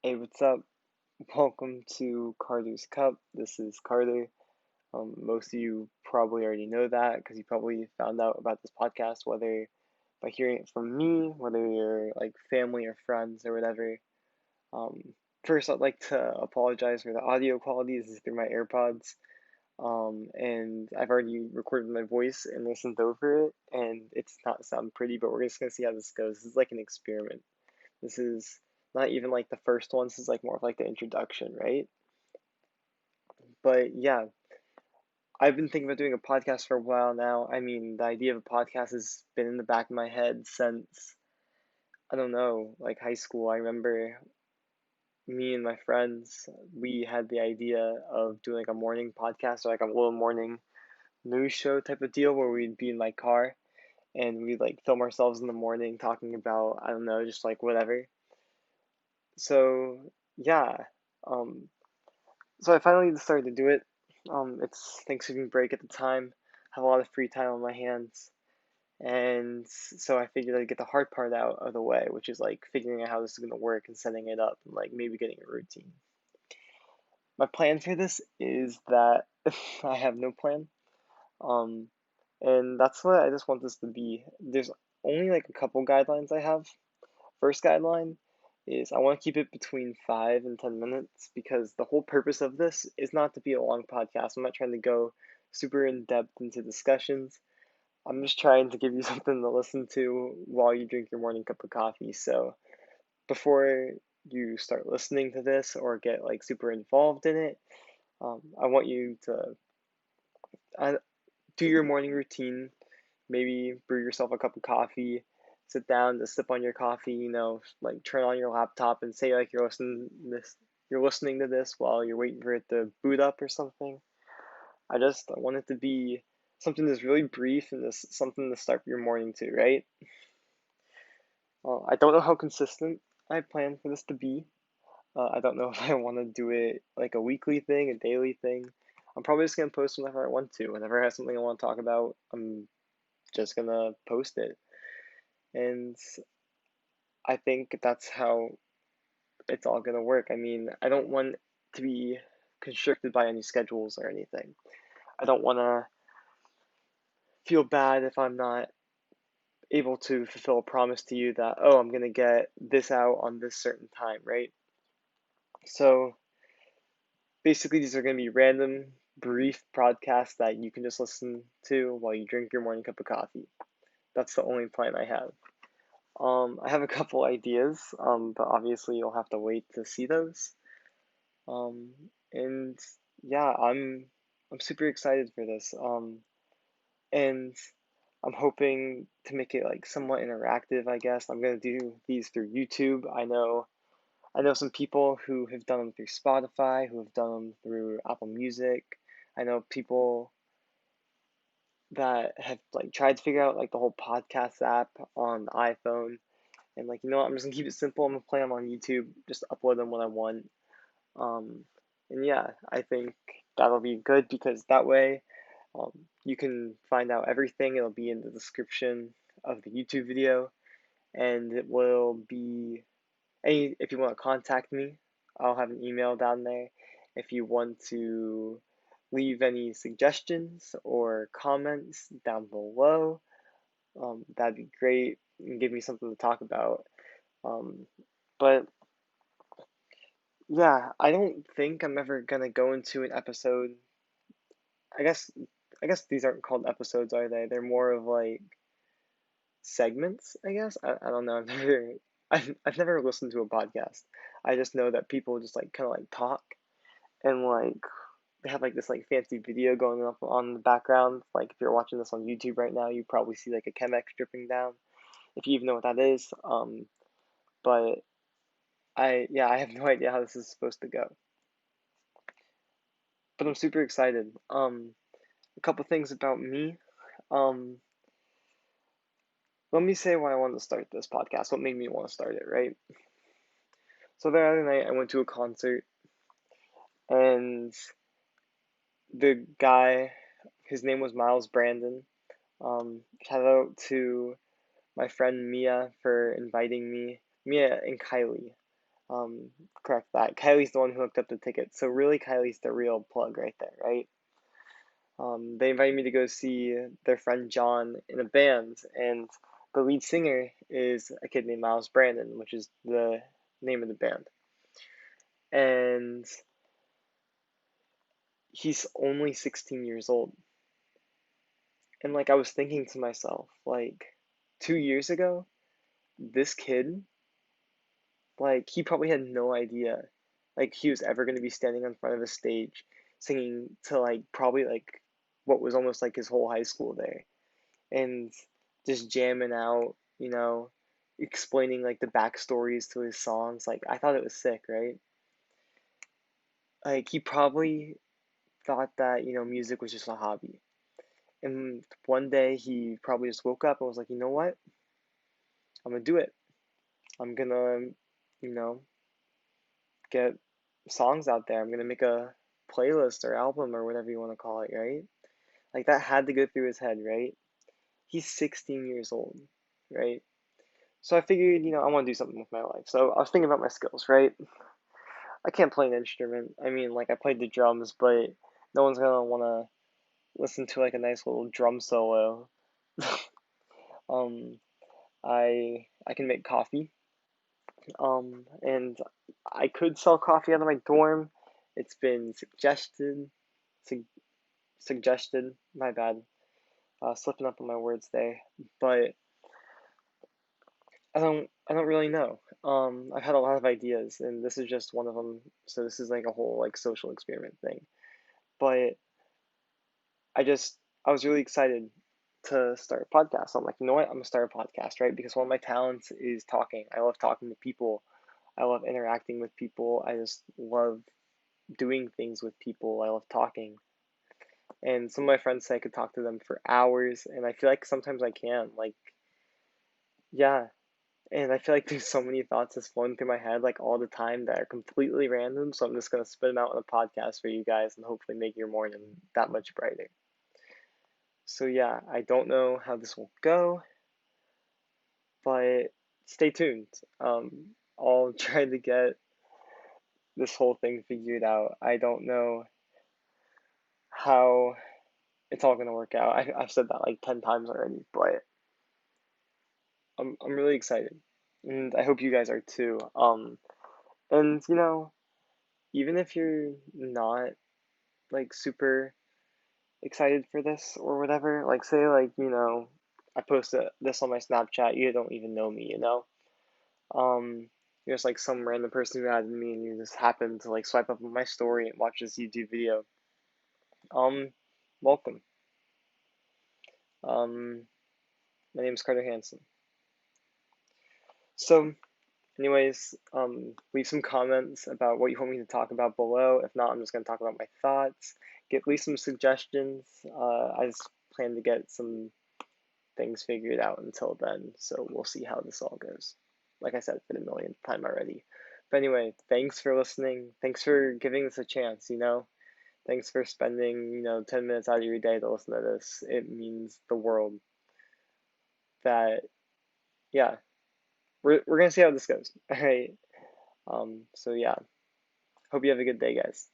Hey, what's up? Welcome to Carter's Cup. This is Carter. Most of you probably already know that because you probably found out about this podcast, whether by hearing it from me, whether you're like family or friends or whatever. Um, First, I'd like to apologize for the audio quality. This is through my AirPods. And I've already recorded my voice and listened over it, and it's not sound pretty, but we're just gonna see how this goes. This is like an experiment. This is not even like the first one. This is like more of like the introduction, right? But yeah, I've been thinking about doing a podcast for a while now. I mean, the idea of a podcast has been in the back of my head since, I don't know, like high school. I remember me and my friends, we had the idea of doing like a morning podcast or like a little morning news show type of deal where we'd be in my car and we'd like film ourselves in the morning talking about, I don't know, just like whatever. So yeah, um, so I finally decided to do it. It's Thanksgiving break at the time, have a lot of free time on my hands, and so I figured I'd get the hard part out of the way, which is like figuring out how this is gonna work and setting it up, and like maybe getting a routine. My plan for this is that I have no plan, um, and that's what I just want this to be. There's only like a couple guidelines I have. First guideline is I want to keep it between 5 and 10 minutes because the whole purpose of this is not to be a long podcast. I'm not trying to go super in depth into discussions. I'm just trying to give you something to listen to while you drink your morning cup of coffee. So before you start listening to this or get like super involved in it, I want you to uh, do your morning routine. Maybe brew yourself a cup of coffee, sit down to sip on your coffee, like turn on your laptop and say like you're listening to this while you're waiting for it to boot up or something. I want it to be something that's really brief and this something to start your morning to, right? I don't know how consistent I plan for this to be. I don't know if I want to do it like a weekly thing, a daily thing. I'm probably just gonna post whenever I want to. Whenever I have something I want to talk about, I'm just gonna post it. And I think that's how it's all gonna work. I mean, I don't want to be constricted by any schedules or anything. I don't want to feel bad if I'm not able to fulfill a promise to you that, oh, I'm gonna get this out on this certain time, right? So basically, these are gonna be random, brief podcasts that you can just listen to while you drink your morning cup of coffee. That's the only plan I have. I have a couple ideas, but obviously you'll have to wait to see those. Um, and yeah, I'm super excited for this. And I'm hoping to make it like somewhat interactive, I guess. I'm gonna do these through YouTube. I know some people who have done them through Spotify, who have done them through Apple Music. I know people that have like tried to figure out like the whole podcast app on the iPhone. And like, you know what, I'm just gonna keep it simple. I'm gonna play them on YouTube, just upload them when I want. Um, and yeah, I think that'll be good because that way um, you can find out everything. It'll be in the description of the YouTube video, and it will be any. If you want to contact me, I'll have an email down there. If you want to leave any suggestions or comments down below, that'd be great and give me something to talk about. Um, but yeah, I don't think I'm ever gonna go into an episode. I guess I guess these aren't called episodes, are they? They're more of like segments, I guess. I don't know. I've never listened to a podcast. I just know that people just like kind of like talk and like they have like this like fancy video going up on the background. Like if you're watching this on YouTube right now, you probably see like a Chemex dripping down. If you even know what that is. But I have no idea how this is supposed to go. But I'm super excited. A couple things about me. Um, Let me say why I wanted to start this podcast. What made me want to start it, right? So the other night I went to a concert and the guy, his name was Miles Brandon. Shout out to my friend Mia for inviting me. Mia and Kylie. Correct that. Kylie's the one who hooked up the tickets. So really, Kylie's the real plug right there, right? They invited me to go see their friend John in a band, and the lead singer is a kid named Miles Brandon, which is the name of the band. And he's only 16 years old. And like I was thinking to myself, like 2 years ago, this kid, like he probably had no idea like he was ever gonna be standing in front of a stage singing to like probably like what was almost like his whole high school there and just jamming out, explaining like the backstories to his songs. Like I thought it was sick, right? Like he probably thought that, music was just a hobby. And one day he probably just woke up and was like, you know what? I'm gonna do it. I'm gonna, you know, get songs out there. I'm gonna make a playlist or album or whatever you want to call it, right? Like that had to go through his head, right? He's 16 years old, right? So I figured, I want to do something with my life. So I was thinking about my skills, right? I can't play an instrument. I mean, like I played the drums, but no one's gonna want to listen to like a nice little drum solo. um, I can make coffee. And I could sell coffee out of my dorm. It's been su- suggested. My bad, slipping up on my words there. But I don't really know. I've had a lot of ideas, and this is just one of them. So this is like a whole like social experiment thing. But I was really excited to start a podcast. So I'm like, you know what? I'm gonna start a podcast, right? Because one of my talents is talking. I love talking to people. I love interacting with people. I just love doing things with people. I love talking. And some of my friends say I could talk to them for hours, and I feel like sometimes I can. Like, yeah. And I feel like there's so many thoughts that's flowing through my head like all the time that are completely random. So I'm just gonna spit them out on a podcast for you guys and hopefully make your morning that much brighter. So yeah, I don't know how this will go, but stay tuned. I'll try to get this whole thing figured out. I don't know how it's all gonna work out. I've said that like 10 times already, but I'm really excited, and I hope you guys are too. And even if you're not like super excited for this or whatever, like say like I posted this on my Snapchat, you don't even know me, you're just like some random person who added me, and you just happen to like swipe up on my story and watch this YouTube video. Um, Welcome. Um, my name's Carter Hansen. So anyways, leave some comments about what you want me to talk about below. If not, I'm just going to talk about my thoughts. Leave some suggestions. I just plan to get some things figured out until then, so we'll see how this all goes. Like I said for the millionth time already. But anyway, thanks for listening. Thanks for giving this a chance, Thanks for spending, 10 minutes out of your day to listen to this. It means the world that, yeah, we're going to see how this goes. All right. So yeah. Hope you have a good day, guys.